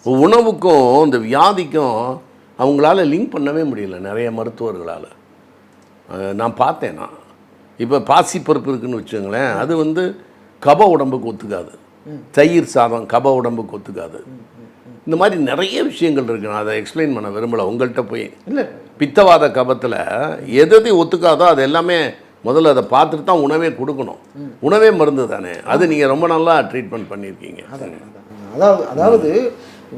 உணவுக்கும் இந்த வியாதிக்கும் அவங்களால லிங்க் பண்ணவே முடியல நிறைய மருத்துவர்களால். நான் பார்த்தேன். நான் இப்போ பாசிப்பருப்பு இருக்குதுன்னு வச்சுங்களேன், அது வந்து கப உடம்புக்கு ஒத்துக்காது. தயிர் சாதம் கப உடம்புக்கு ஒத்துக்காது. இந்த மாதிரி நிறைய விஷயங்கள் இருக்குது. நான் அதை எக்ஸ்பிளைன் பண்ண விரும்பலை உங்கள்கிட்ட போய். இல்லை, பித்தவாத கபத்தில் எது ஒத்துக்காதோ அது எல்லாமே முதல்ல அதை பார்த்துட்டு தான் உணவே கொடுக்கணும். உணவே மருந்து தானே. அது நீங்கள் ரொம்ப நல்லா ட்ரீட்மெண்ட் பண்ணியிருக்கீங்க. அதாவது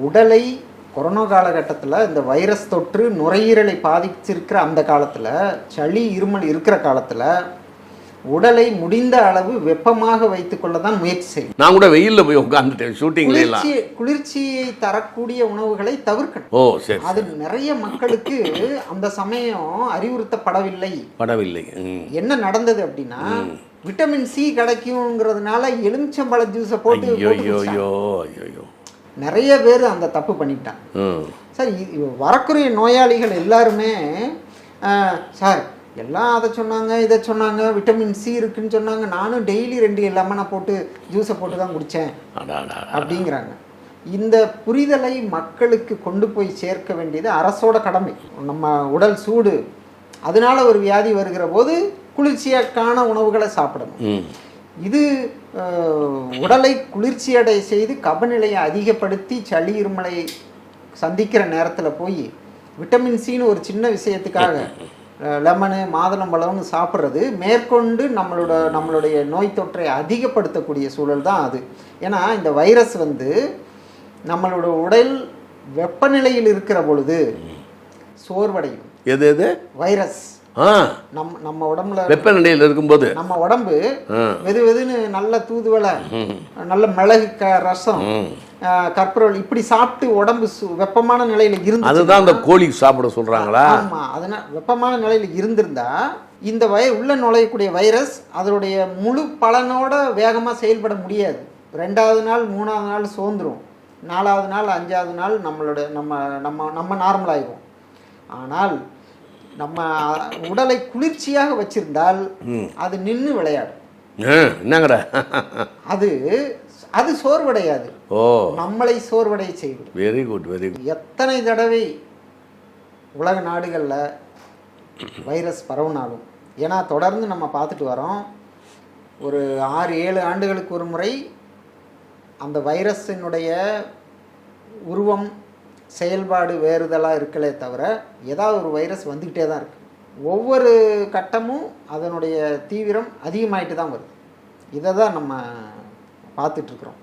உடலை கொரோனா காலகட்டத்தில் இந்த வைரஸ் தொற்று நுரையீரலை பாதிச்சிருக்கிற அந்த காலத்தில், சளி இருமல் இருக்கிற காலத்தில் உடலை முடிந்த அளவு வெப்பமாக வைத்துக்கொள்ள தான் முயற்சி செய்யும். நான் கூட வெயிலில் போய் உட்காந்துட்டேன் ஷூட்டிங்லாம். குளிர்ச்சியை தரக்கூடிய உணவுகளை தவிர்க்கணும். ஓ சரி. அது நிறைய மக்களுக்கு அந்த சமயம் அறிவுறுத்தப்படவில்லை. என்ன நடந்தது அப்படின்னா, விட்டமின் சி கிடைக்கும்ங்கிறதுனால எலுமிச்சம்பழ ஜூஸை போட்டு நிறைய பேர் அந்த தப்பு பண்ணிட்டாங்க. சார், வரக்கூடிய நோயாளிகள் எல்லாருமே சார் எல்லாம் அதை சொன்னாங்க இதை சொன்னாங்க, விட்டமின் சி இருக்குன்னு சொன்னாங்க, நானும் டெய்லி 2 லெமனை போட்டு ஜூஸை போட்டு தான் குடித்தேன் அப்படிங்கிறாங்க. இந்த புரிதலை மக்களுக்கு கொண்டு போய் சேர்க்க வேண்டியது அரசோட கடமை. நம்ம உடல் சூடு, அதனால ஒரு வியாதி வருகிற போது குளிர்ச்சியான உணவுகளை சாப்பிடணும். இது உடலை குளிர்ச்சியடை செய்து கபநிலையை அதிகப்படுத்தி சளி இருமலை சந்திக்கிற நேரத்தில் போய் விட்டமின் சின்னு ஒரு சின்ன விஷயத்துக்காக லெமனு மாதுளம்பழம்னு சாப்பிட்றது மேற்கொண்டு நம்மளுடைய நோய் தொற்றை அதிகப்படுத்தக்கூடிய சூழல் தான் அது. ஏன்னா இந்த வைரஸ் வந்து நம்மளோட உடல் வெப்பநிலையில் இருக்கிற பொழுது சோர்வடையும். எது வைரஸ் நம்ம உடம்புல வெப்பநிலையில் இருக்கும்போது நம்ம உடம்பு வெது வெதுன்னு நல்ல தூதுவளை, நல்ல மிளகு ரசம், கற்பூரம் இப்படி சாப்பிட்டு உடம்பு வெப்பமான நிலையில இருந்து, அதுதான் அந்த கோழி சாப்பிட சொல்றாங்களா? ஆமா, அதனால வெப்பமான நிலையில இருந்திருந்தா இந்த உள்ள நுழையக்கூடிய வைரஸ் அதனுடைய முழு பலனோட வேகமா செயல்பட முடியாது. 2வது நாள் 3வது நாள் சோர்ந்துரும், 4வது நாள் 5வது நாள் நம்ம நார்மல் ஆயிடும். ஆனால் நம்ம உடலை குளிர்ச்சியாக வச்சிருந்தால் அது நின்று விளையாடும். என்னங்கடா அது சோர்வடையாது, நம்மளை சோர்வடைய செய்யும். Very good, very good. எத்தனை தடவை உலக நாடுகளில் வைரஸ் பரவுனாலும், ஏன்னா தொடர்ந்து நம்ம பார்த்துட்டு வரோம், ஒரு 6-7 ஆண்டுகளுக்கு ஒரு முறை அந்த வைரஸினுடைய உருவம் செயல்பாடு வேறுதலாக இருக்கலே தவிர ஏதாவது ஒரு வைரஸ் வந்துக்கிட்டே தான் இருக்குது. ஒவ்வொரு கட்டமும் அதனுடைய தீவிரம் அதிகமாகிட்டு தான் வருது. இதை தான் நம்ம பார்த்துட்ருக்குறோம்.